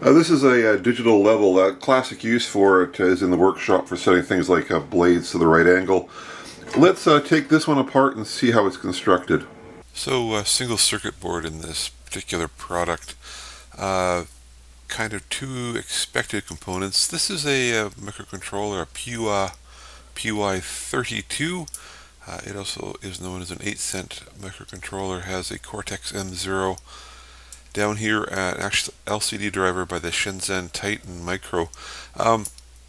This is a digital level. Classic use for it is in the workshop for setting things like blades to the right angle. Let's take this one apart and see how it's constructed. So single circuit board in this particular product. Kind of two expected components. This is a microcontroller, a PY32. It also is known as an 8-cent microcontroller, has a Cortex M0. Down here, an actual LCD driver by the Shenzhen Titan Micro.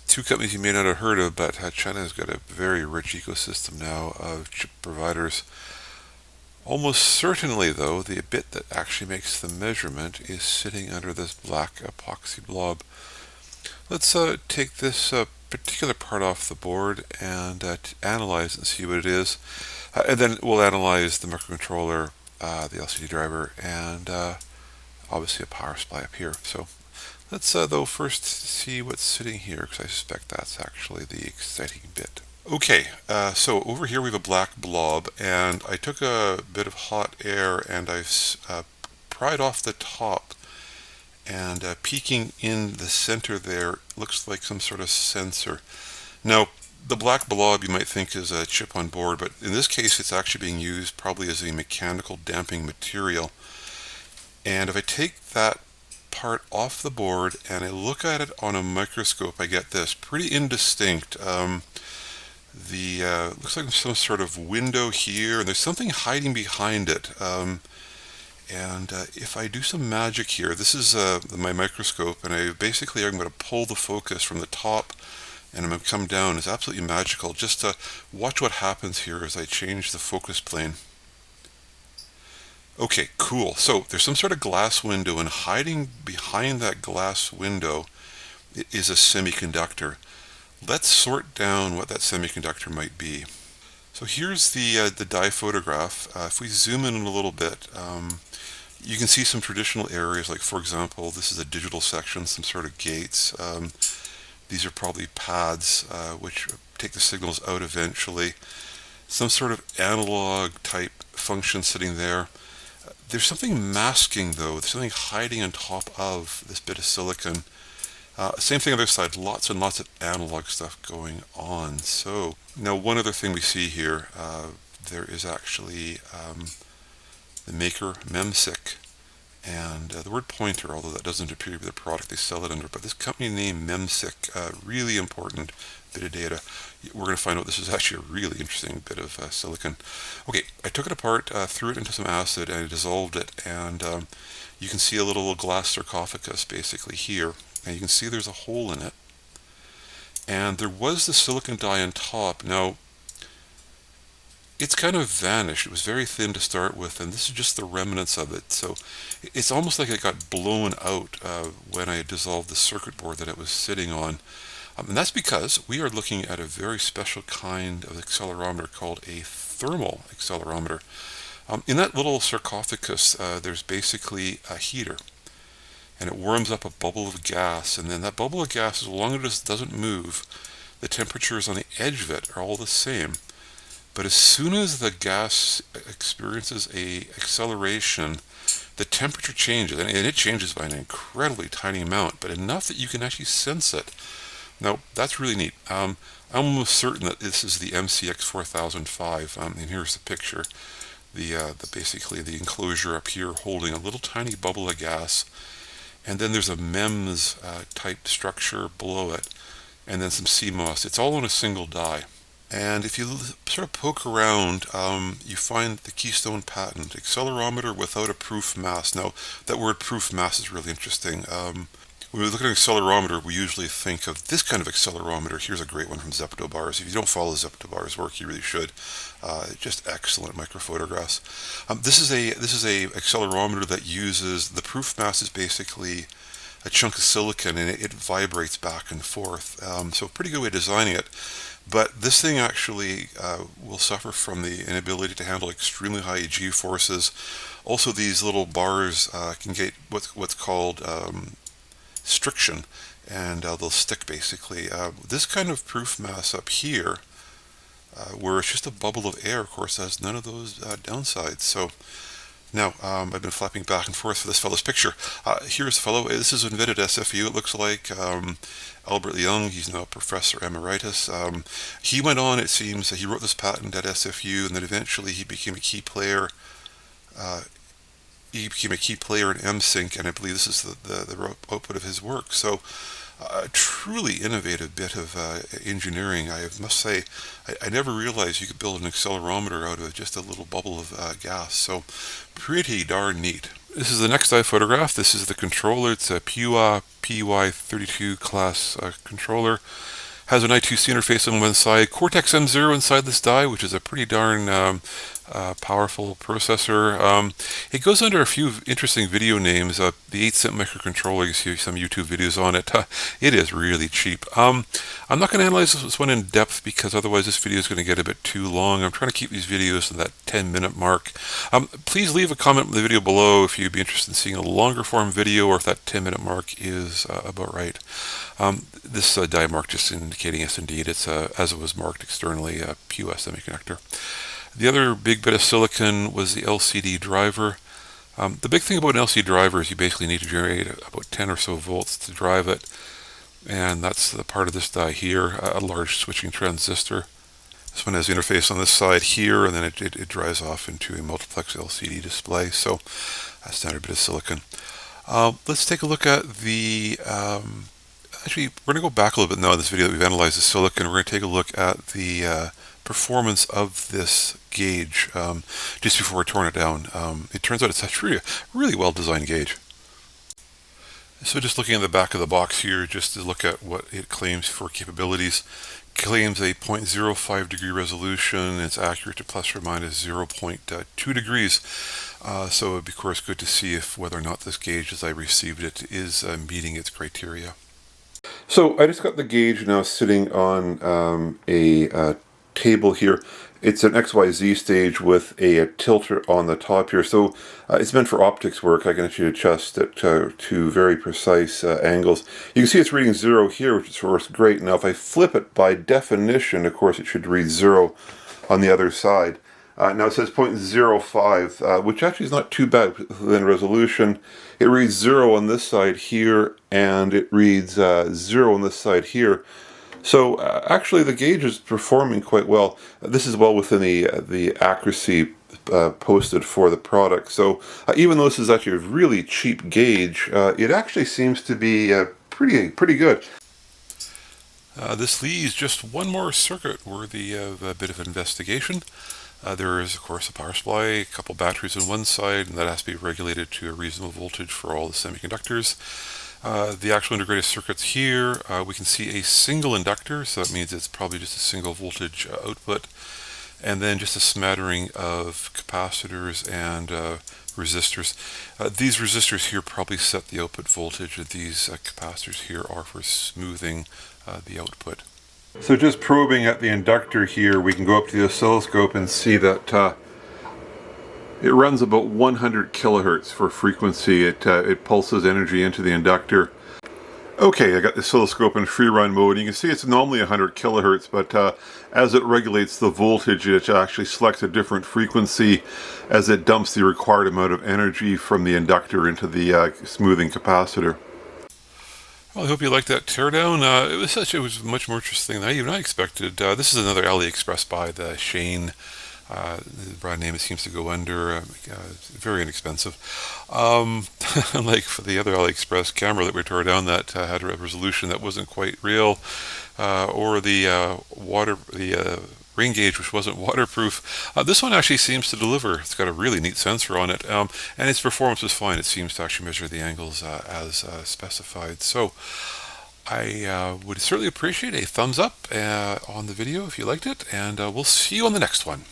Two companies you may not have heard of, but China has got a very rich ecosystem now of chip providers. Almost certainly, though, the bit that actually makes the measurement is sitting under this black epoxy blob. Let's take this particular part off the board and analyze and see what it is. And then we'll analyze the microcontroller, the LCD driver, and obviously a power supply up here. So let's though first see what's sitting here, because I suspect that's actually the exciting bit. Okay, so over here we have a black blob, and I took a bit of hot air and I've pried off the top, and peeking in the center there looks like some sort of sensor. Now, the black blob you might think is a chip on board, but in this case it's actually being used probably as a mechanical damping material. And if I take that part off the board and I look at it on a microscope, I get this pretty indistinct. Looks like some sort of window here, and there's something hiding behind it. If I do some magic here, this is my microscope, and I'm going to pull the focus from the top, and I'm going to come down. It's absolutely magical. Just watch what happens here as I change the focus plane. Okay, cool. So there's some sort of glass window, and hiding behind that glass window is a semiconductor. Let's sort down what that semiconductor might be. So here's the die photograph. If we zoom in a little bit, you can see some traditional areas, like for example, this is a digital section, some sort of gates. These are probably pads which take the signals out eventually. Some sort of analog type function sitting there. There's something masking though, there's something hiding on top of this bit of silicon. Same thing on the other side, lots and lots of analog stuff going on. So now one other thing we see here, there is actually the maker Memsic, and the word pointer, although that doesn't appear to be the product they sell it under, but this company name Memsic, really important bit of data. We're going to find out this is actually a really interesting bit of silicon. Okay, I took it apart, threw it into some acid, and I dissolved it, and you can see a little glass sarcophagus basically here, and you can see there's a hole in it. And there was the silicon die on top. Now, it's kind of vanished. It was very thin to start with, and this is just the remnants of it. So it's almost like it got blown out when I dissolved the circuit board that it was sitting on. And that's because we are looking at a very special kind of accelerometer called a thermal accelerometer. In that little sarcophagus, there's basically a heater, and it warms up a bubble of gas, and then that bubble of gas, as long as it doesn't move, the temperatures on the edge of it are all the same. But as soon as the gas experiences a acceleration, the temperature changes, and it changes by an incredibly tiny amount, but enough that you can actually sense it. Now, that's really neat. I'm almost certain that this is the MCX 4005, and here's the picture. Basically the enclosure up here holding a little tiny bubble of gas, and then there's a MEMS type structure below it, and then some CMOS. It's all on a single die. And if you sort of poke around, you find the keystone patent, accelerometer without a proof mass. Now, that word proof mass is really interesting. When we look at an accelerometer, we usually think of this kind of accelerometer. Here's a great one from Zeptobars. If you don't follow Zeptobars' work, you really should. Just excellent microphotographs. This is a accelerometer that uses, the proof mass is basically a chunk of silicon, and it vibrates back and forth. So pretty good way of designing it. But this thing actually will suffer from the inability to handle extremely high G forces. Also, these little bars can get what's called striction, and they'll stick basically. This kind of proof mass up here, where it's just a bubble of air, of course, has none of those downsides. So Now, I've been flapping back and forth for this fellow's picture. Here's the fellow. This is invented SFU, it looks like. Albert Young, he's now Professor Emeritus. He went on, it seems, he wrote this patent at SFU, and then eventually he became a key player. He became a key player in Memsic, and I believe this is the output of his work. So, a truly innovative bit of engineering. I must say, I never realized you could build an accelerometer out of just a little bubble of gas. So, pretty darn neat. This is the next I photograph. This is the controller. It's a PUA PY32 class controller. Has an I2C interface on one side, Cortex M0 inside this die, which is a pretty darn powerful processor. It goes under a few interesting video names. The 8-cent microcontroller, you see some YouTube videos on it. It is really cheap. I'm not going to analyze this one in depth because otherwise this video is going to get a bit too long. I'm trying to keep these videos to that 10-minute mark. Please leave a comment in the video below if you'd be interested in seeing a longer form video or if that 10-minute mark is about right. This die mark just indicating yes, indeed, it's as it was marked externally, a PUS semiconductor. The other big bit of silicon was the LCD driver. The big thing about an LCD driver is you basically need to generate about 10 or so volts to drive it, and that's the part of this die here, a large switching transistor. This one has the interface on this side here, and then it drives off into a multiplex LCD display, so a standard bit of silicon. Let's take a look at the actually, we're going to go back a little bit now in this video that we've analyzed the silicon. We're going to take a look at the performance of this gauge just before we're torn it down. It turns out it's actually a really well-designed gauge. So just looking at the back of the box here, just to look at what it claims for capabilities. Claims a 0.05 degree resolution. It's accurate to plus or minus 0.2 degrees. So it would be, of course, good to see if whether or not this gauge, as I received it, is meeting its criteria. So I just got the gauge now sitting on a table here. It's an XYZ stage with a tilter on the top here. So it's meant for optics work. I can actually adjust it to very precise angles. You can see it's reading 0 here, which is of course great. Now if I flip it, by definition, of course, it should read 0 on the other side. Now it says 0.05, which actually is not too bad within resolution. It reads 0 on this side here, and it reads 0 on this side here. So actually the gauge is performing quite well. This is well within the accuracy posted for the product. So even though this is actually a really cheap gauge, it actually seems to be pretty good. This leaves just one more circuit worthy of a bit of investigation. There is, of course, a power supply, a couple batteries on one side, and that has to be regulated to a reasonable voltage for all the semiconductors. The actual integrated circuits here, we can see a single inductor, so that means it's probably just a single voltage output, and then just a smattering of capacitors and resistors. These resistors here probably set the output voltage, and these capacitors here are for smoothing the output. So just probing at the inductor here, we can go up to the oscilloscope and see that it runs about 100 kilohertz for frequency. It pulses energy into the inductor. Okay, I got the oscilloscope in free run mode. You can see it's normally 100 kilohertz, but as it regulates the voltage, it actually selects a different frequency as it dumps the required amount of energy from the inductor into the smoothing capacitor. Well, I hope you liked that teardown. It was much more interesting than even I expected. This is another AliExpress buy, the Shane. The brand name it seems to go under. Very inexpensive. Unlike for the other AliExpress camera that we tore down that had a resolution that wasn't quite real, or the rain gauge which wasn't waterproof. This one actually seems to deliver. It's got a really neat sensor on it, and its performance is fine. It seems to actually measure the angles as specified. So I would certainly appreciate a thumbs up on the video if you liked it, and we'll see you on the next one.